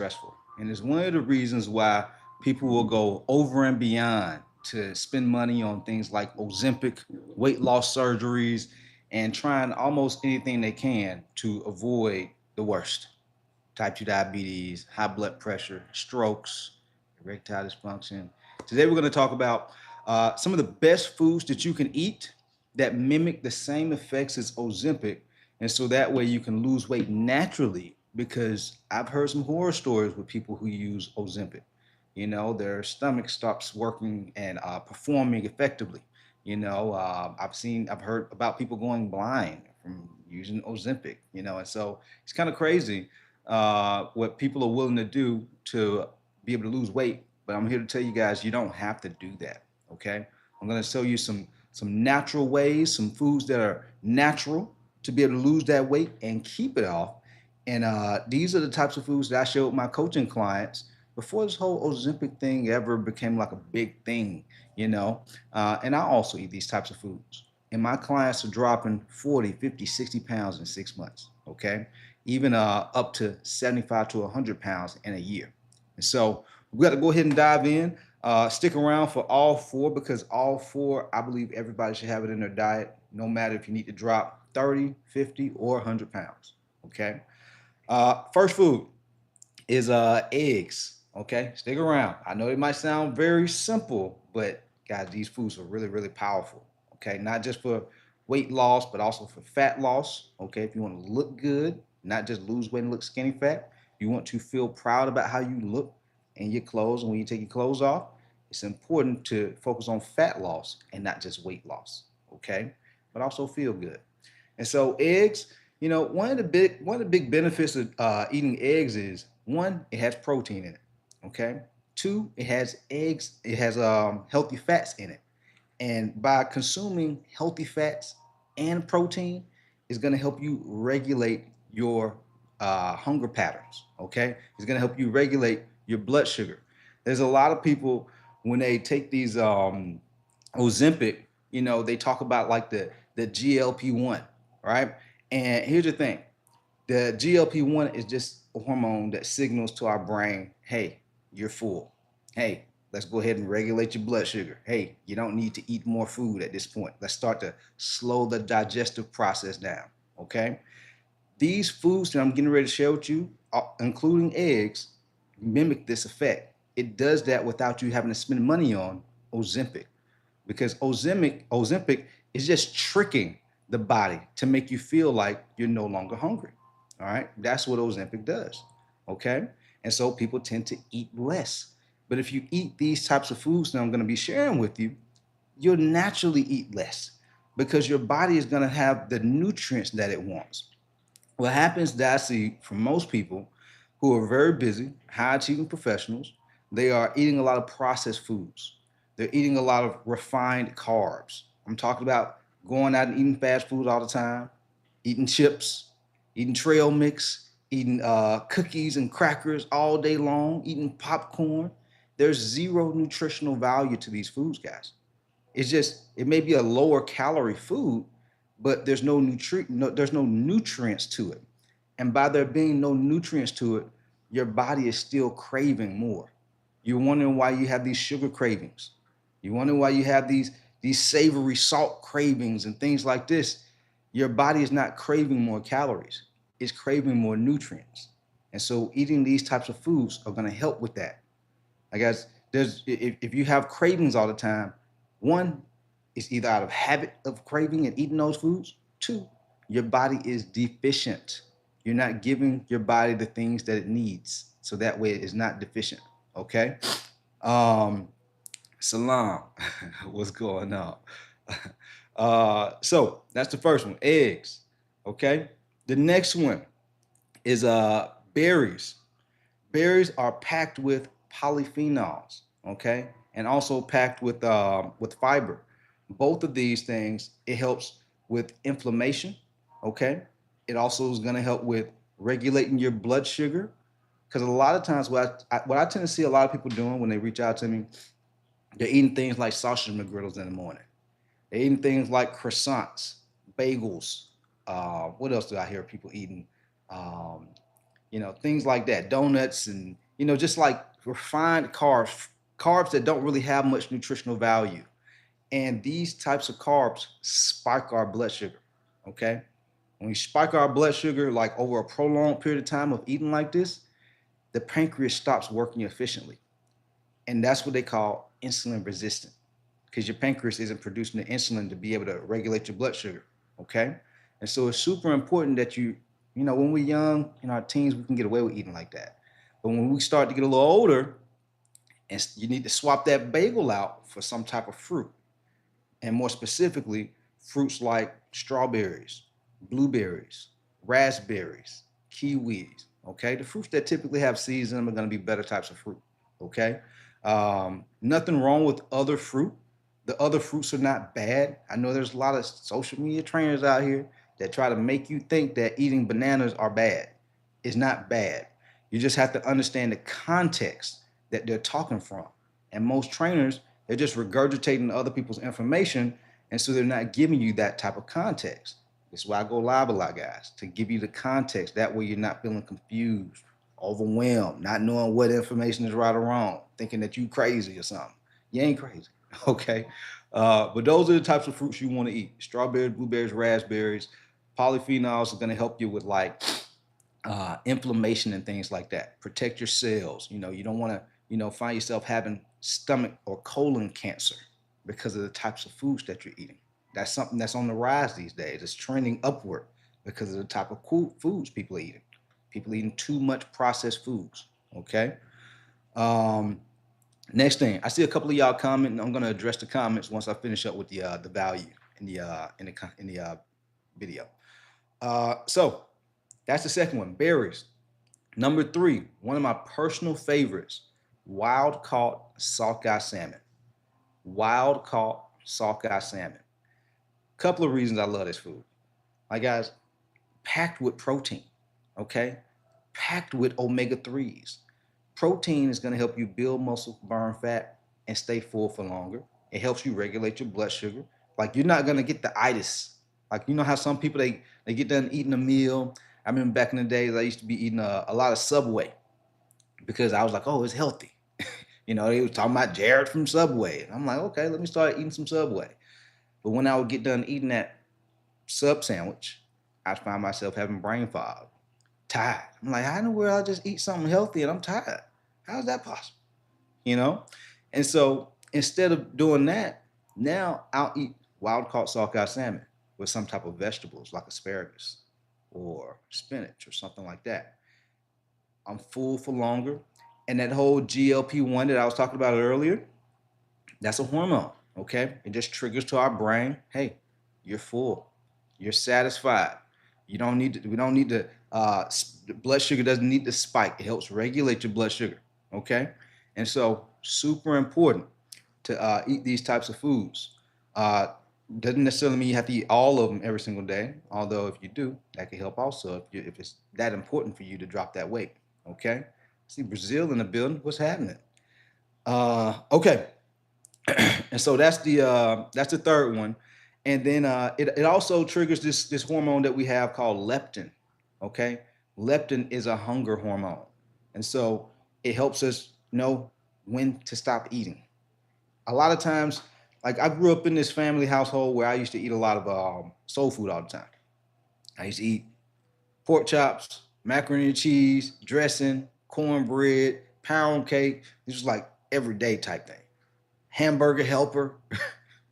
stressful. And it's one of the reasons why people will go over and beyond to spend money on things like Ozempic, weight loss surgeries, and trying almost anything they can to avoid the worst: type 2 diabetes, high blood pressure, strokes, erectile dysfunction. Today, we're going to talk about some of the best foods that you can eat that mimic the same effects as Ozempic. And so that way you can lose weight naturally, because I've heard some horror stories with people who use Ozempic. Their stomach stops working and performing effectively. I've heard about people going blind from using Ozempic. And so it's kind of crazy what people are willing to do to be able to lose weight. But I'm here to tell you guys, you don't have to do that. Okay, I'm going to show you some natural ways, some foods that are natural to be able to lose that weight and keep it off. And these are the types of foods that I showed my coaching clients before this whole Ozempic thing ever became like a big thing, And I also eat these types of foods. And my clients are dropping 40, 50, 60 pounds in 6 months, okay? Even up to 75 to 100 pounds in a year. And so we got to go ahead and dive in. Stick around for all four, because all four, I believe everybody should have it in their diet, no matter if you need to drop 30, 50, or 100 pounds, okay? First food is eggs. Okay, stick around. I know it might sound very simple, but guys, these foods are really, really powerful. Okay, not just for weight loss, but also for fat loss. Okay, if you want to look good, not just lose weight and look skinny fat, you want to feel proud about how you look in your clothes, and when you take your clothes off, it's important to focus on fat loss and not just weight loss. Okay, but also feel good. And so eggs, one of the big benefits of eating eggs is, one, it has protein in it. Okay. Two, it has eggs. It has healthy fats in it, and by consuming healthy fats and protein, is going to help you regulate your hunger patterns. Okay, it's going to help you regulate your blood sugar. There's a lot of people, when they take these Ozempic, they talk about like the GLP-1, right? And here's the thing: the GLP-1 is just a hormone that signals to our brain, hey, you're full. Hey, let's go ahead and regulate your blood sugar. Hey, you don't need to eat more food at this point. Let's start to slow the digestive process down. Okay? These foods that I'm getting ready to share with you, including eggs, mimic this effect. It does that without you having to spend money on Ozempic, because Ozempic is just tricking the body to make you feel like you're no longer hungry. All right, that's what Ozempic does. Okay, and so people tend to eat less. But if you eat these types of foods that I'm going to be sharing with you, you'll naturally eat less, because your body is going to have the nutrients that it wants. What happens that I see from most people who are very busy, high achieving professionals, they are eating a lot of processed foods. They're eating a lot of refined carbs. I'm talking about going out and eating fast food all the time, eating chips, eating trail mix, eating cookies and crackers all day long, eating popcorn. There's zero nutritional value to these foods, guys. It may be a lower calorie food, but there's no nutrients to it. And by there being no nutrients to it, your body is still craving more. You're wondering why you have these sugar cravings. You're wondering why you have these savory salt cravings and things like this. Your body is not craving more calories. It's craving more nutrients. And so eating these types of foods are going to help with that. I guess if you have cravings all the time, one, it's either out of habit of craving and eating those foods. Two, your body is deficient. You're not giving your body the things that it needs, so that way it is not deficient. Okay. Um, Salam, what's going on? So that's the first one, eggs. Okay. The next one is berries. Berries are packed with polyphenols, okay, and also packed with fiber. Both of these things, it helps with inflammation, okay. It also is going to help with regulating your blood sugar, because a lot of times what I tend to see a lot of people doing when they reach out to me, they're eating things like sausage McGriddles in the morning. They're eating things like croissants, bagels. What else do I hear people eating? Um, things like that, donuts, and just like refined carbs that don't really have much nutritional value. And these types of carbs spike our blood sugar. Okay, when we spike our blood sugar like over a prolonged period of time of eating like this, the pancreas stops working efficiently, and that's what they call insulin resistant, because your pancreas isn't producing the insulin to be able to regulate your blood sugar. Okay, and so it's super important that when we're young, in our teens, we can get away with eating like that. But when we start to get a little older, and you need to swap that bagel out for some type of fruit, and more specifically, fruits like strawberries, blueberries, raspberries, kiwis. Okay, the fruits that typically have seeds in them are going to be better types of fruit. Okay, nothing wrong with other fruit. The other fruits are not bad. I know there's a lot of social media trainers out here that try to make you think that eating bananas are bad. It's not bad. You just have to understand the context that they're talking from. And most trainers, they're just regurgitating other people's information, and so they're not giving you that type of context. That's why I go live a lot, guys, to give you the context. That way you're not feeling confused, overwhelmed, not knowing what information is right or wrong, thinking that you crazy or something. You ain't crazy, okay? But those are the types of fruits you want to eat: strawberries, blueberries, raspberries. Polyphenols are going to help you with like inflammation and things like that. Protect your cells. You don't want to, find yourself having stomach or colon cancer because of the types of foods that you're eating. That's something that's on the rise these days. It's trending upward because of the type of foods people are eating. People eating too much processed foods. Okay. Um, Next thing, I see a couple of y'all commenting. I'm going to address the comments once I finish up with the value in the video. So that's the second one, berries. Number three, one of my personal favorites, wild caught sockeye salmon. Wild caught sockeye salmon. Couple of reasons I love this food. My guys, packed with protein, okay? Packed with omega 3s. Protein is going to help you build muscle, burn fat, and stay full for longer. It helps you regulate your blood sugar. Like, you're not going to get the itis. Like, you know how some people, they get done eating a meal. I remember back in the days, I used to be eating a lot of Subway because I was like, oh, it's healthy. They was talking about Jared from Subway. And I'm like, okay, let me start eating some Subway. But when I would get done eating that sub sandwich, I'd find myself having brain fog, tired. I'm like, how in the world I just eat something healthy and I'm tired? How is that possible? You know? And so instead of doing that, now I'll eat wild caught sockeye salmon with some type of vegetables like asparagus or spinach or something like that. I'm full for longer. And that whole GLP-1 that I was talking about earlier, that's a hormone, okay? It just triggers to our brain, hey, you're full, you're satisfied. We don't need to, the blood sugar doesn't need to spike. It helps regulate your blood sugar, okay? And so super important to eat these types of foods. Doesn't necessarily mean you have to eat all of them every single day, although if you do, that can help also if it's that important for you to drop that weight, okay? See Brazil in the building, what's happening? Okay, and so that's the third one, and then it also triggers this hormone that we have called leptin. Okay, leptin is a hunger hormone, and so it helps us know when to stop eating. A lot of times, like I grew up in this family household where I used to eat a lot of soul food all the time. I used to eat pork chops, macaroni and cheese, dressing, cornbread, pound cake. This was like everyday type thing. Hamburger helper,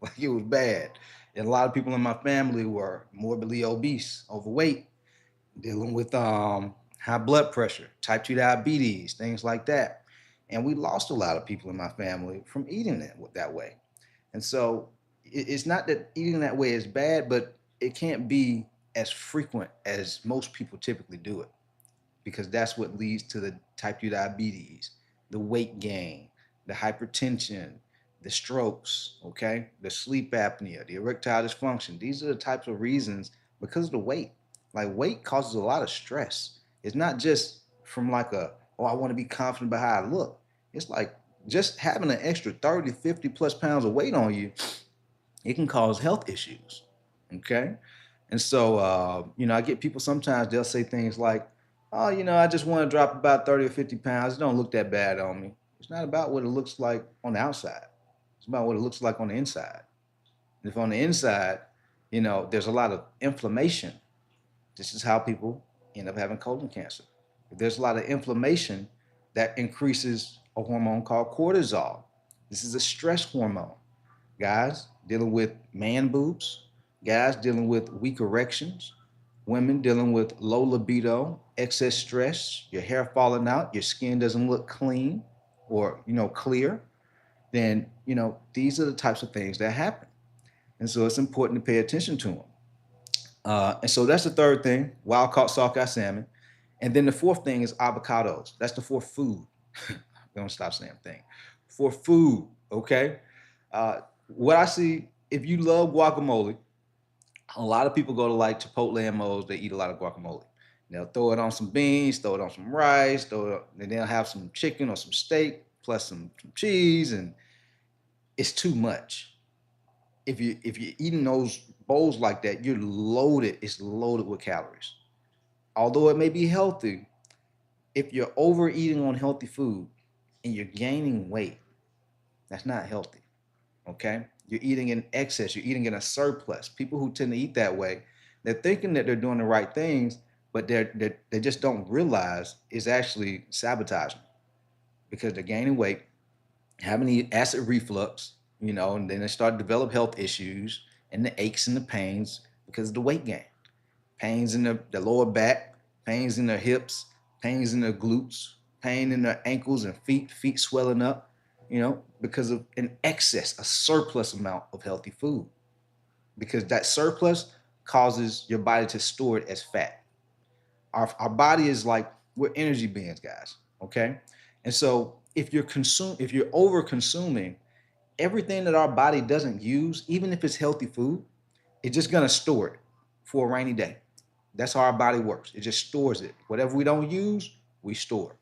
like it was bad. And a lot of people in my family were morbidly obese, overweight, dealing with high blood pressure, type 2 diabetes, things like that. And we lost a lot of people in my family from eating that way. And so it's not that eating that way is bad, but it can't be as frequent as most people typically do it, because that's what leads to the type 2 diabetes, the weight gain, the hypertension, the strokes, okay, the sleep apnea, the erectile dysfunction. These are the types of reasons because of the weight. Like weight causes a lot of stress. It's not just from like oh, I want to be confident about how I look. It's like just having an extra 30, 50 plus pounds of weight on you, it can cause health issues. Okay. And so, I get people sometimes they'll say things like, Oh, I just want to drop about 30 or 50 pounds. It don't look that bad on me. It's not about what it looks like on the outside. It's about what it looks like on the inside. If on the inside, there's a lot of inflammation, this is how people end up having colon cancer. If there's a lot of inflammation, that increases a hormone called cortisol. This is a stress hormone. Guys dealing with man boobs, guys dealing with weak erections, women dealing with low libido, excess stress, your hair falling out, your skin doesn't look clean or clear, then these are the types of things that happen. And so it's important to pay attention to them. And so that's the third thing, wild caught sockeye salmon. And then the fourth thing is avocados. That's the fourth food. Don't stop saying thing. For food, okay? What I see, if you love guacamole, a lot of people go to like Chipotle and Mo's, they eat a lot of guacamole. They'll throw it on some beans, throw it on some rice, and they'll have some chicken or some steak, plus some cheese, and it's too much. If you're eating those bowls like that, you're loaded. It's loaded with calories. Although it may be healthy, if you're overeating on healthy food and you're gaining weight, that's not healthy. Okay? You're eating in excess, you're eating in a surplus. People who tend to eat that way, they're thinking that they're doing the right things, but they just don't realize it's actually sabotaging because they're gaining weight, having acid reflux, and then they start to develop health issues and the aches and the pains because of the weight gain. Pains in the lower back, pains in their hips, pains in their glutes, pain in their ankles and feet swelling up, because of an excess, a surplus amount of healthy food. Because that surplus causes your body to store it as fat. Our body is like, we're energy beings, guys. Okay. And so if you're over consuming everything that our body doesn't use, even if it's healthy food, it's just gonna store it for a rainy day. That's how our body works. It just stores it. Whatever we don't use, we store.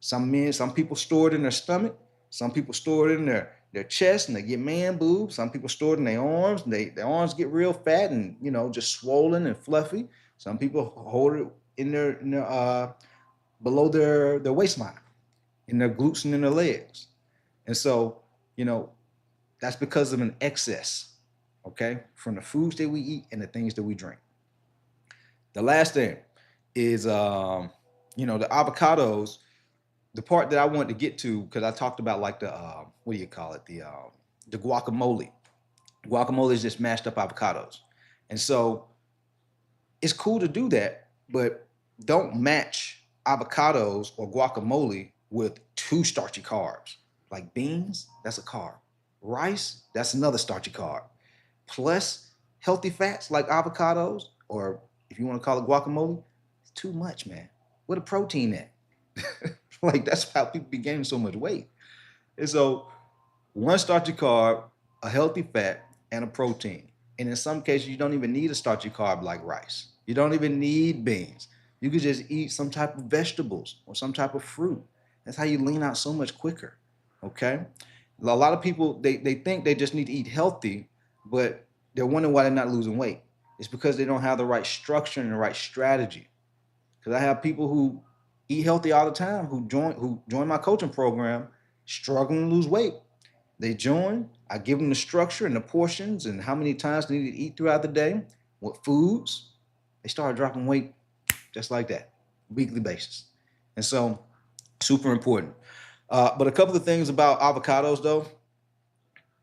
Some people store it in their stomach. Some people store it in their chest and they get man boobs. Some people store it in their arms and their arms get real fat and just swollen and fluffy. Some people hold it in their below their waistline, in their glutes and in their legs. And so, you know, that's because of an excess, okay, from the foods that we eat and the things that we drink. The last thing is, the avocados. The part that I wanted to get to, because I talked about like the what do you call it, the guacamole. Guacamole is just mashed up avocados, and so it's cool to do that, but don't match avocados or guacamole with too starchy carbs. Like beans, that's a carb. Rice, that's another starchy carb. Plus healthy fats like avocados, or if you want to call it guacamole, it's too much, man. Where the protein at? Like that's how people be gaining so much weight. And so one starchy carb, a healthy fat, and a protein. And in some cases, you don't even need a starchy carb like rice. You don't even need beans. You could just eat some type of vegetables or some type of fruit. That's how you lean out so much quicker. Okay? A lot of people they think they just need to eat healthy, but they're wondering why they're not losing weight. It's because they don't have the right structure and the right strategy. Because I have people who eat healthy all the time who join my coaching program struggling to lose weight. They join, I give them the structure and the portions and how many times they need to eat throughout the day, what foods. They start dropping weight just like that, weekly basis. And so, super important. But a couple of things about avocados, though,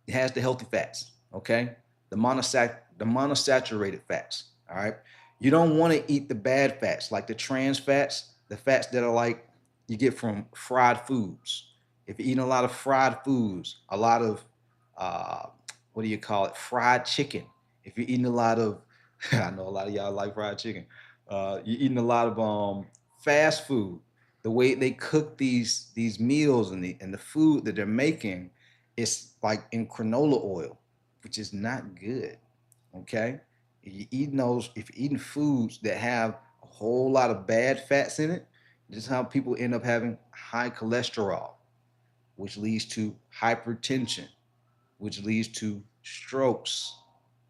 it has the healthy fats, okay? The monosaturated fats, all right? You don't want to eat the bad fats, like the trans fats, the fats that are like you get from fried foods. If you're eating a lot of fried foods, a lot of uh, what do you call it? Fried chicken. If you're eating a lot of, I know a lot of y'all like fried chicken. You're eating a lot of fast food. The way they cook these meals and the food that they're making, it's like in canola oil, which is not good. Okay, if you're eating foods that have a whole lot of bad fats in it, this is how people end up having high cholesterol, which leads to hypertension, which leads to strokes.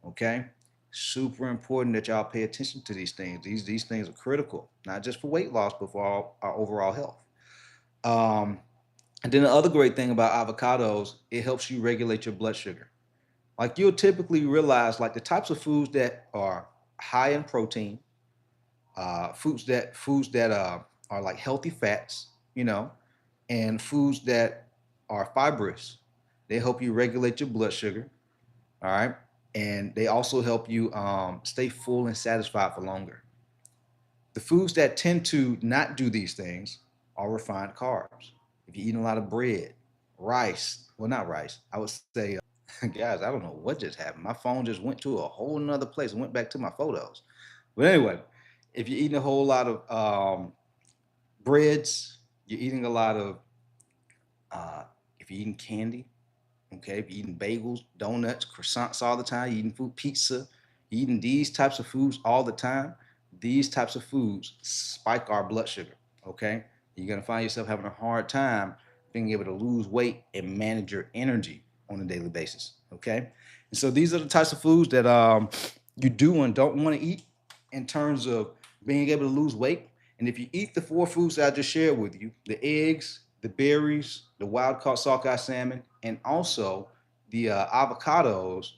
Okay, Super important that y'all pay attention to these things. These things are critical, not just for weight loss, but for our overall health. Um, and then the other great thing about avocados, it helps you regulate your blood sugar. Like you'll typically realize, like the types of foods that are high in protein, foods that are like healthy fats, and foods that are fibrous. They help you regulate your blood sugar. All right, and they also help you stay full and satisfied for longer. The foods that tend to not do these things are refined carbs. If you're eating a lot of bread, rice, well, not rice, I would say, guys, I don't know what just happened. My phone just went to a whole nother place and went back to my photos. But anyway, if you're eating a whole lot of breads, you're eating a lot of, if you're eating candy, okay, if you're eating bagels, donuts, croissants all the time, you're eating food, pizza, you're eating these types of foods all the time, these types of foods spike our blood sugar, okay? You're gonna find yourself having a hard time being able to lose weight and manage your energy on a daily basis, okay? And so these are the types of foods that you do and don't want to eat in terms of being able to lose weight. And if you eat the four foods that I just shared with you, the eggs, the berries, the wild caught sockeye salmon, and also the avocados,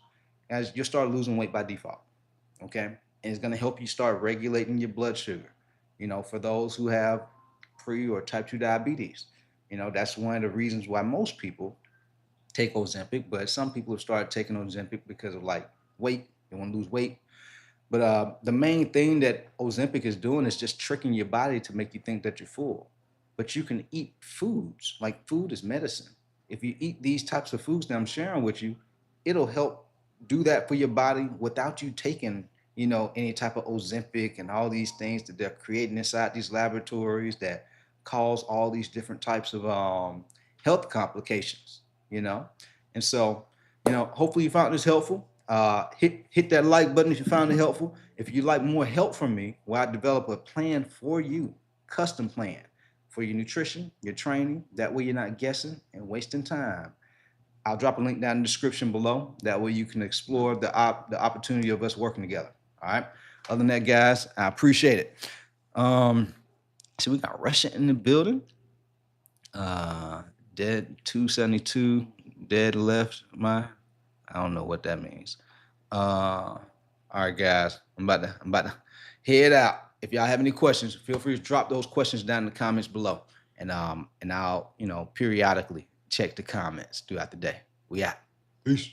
as you'll start losing weight by default. Okay. And it's going to help you start regulating your blood sugar. For those who have pre or type 2 diabetes, that's one of the reasons why most people take Ozempic, but some people have started taking Ozempic because of like weight. They want to lose weight. But the main thing that Ozempic is doing is just tricking your body to make you think that you're full. But you can eat foods, like food is medicine. If you eat these types of foods that I'm sharing with you, it'll help do that for your body without you taking, any type of Ozempic and all these things that they're creating inside these laboratories that cause all these different types of health complications, you know. And so, hopefully you found this helpful. Hit that like button if you found it helpful. If you'd like more help from me, where I develop a plan for you, custom plan for your nutrition, your training. That way you're not guessing and wasting time. I'll drop a link down in the description below. That way you can explore the opportunity of us working together. All right. Other than that, guys, I appreciate it. So we got Russia in the building. Dead 272. Dead left. I don't know what that means. All right, guys. I'm about to head out. If y'all have any questions, feel free to drop those questions down in the comments below. And I'll, periodically check the comments throughout the day. We out. Peace.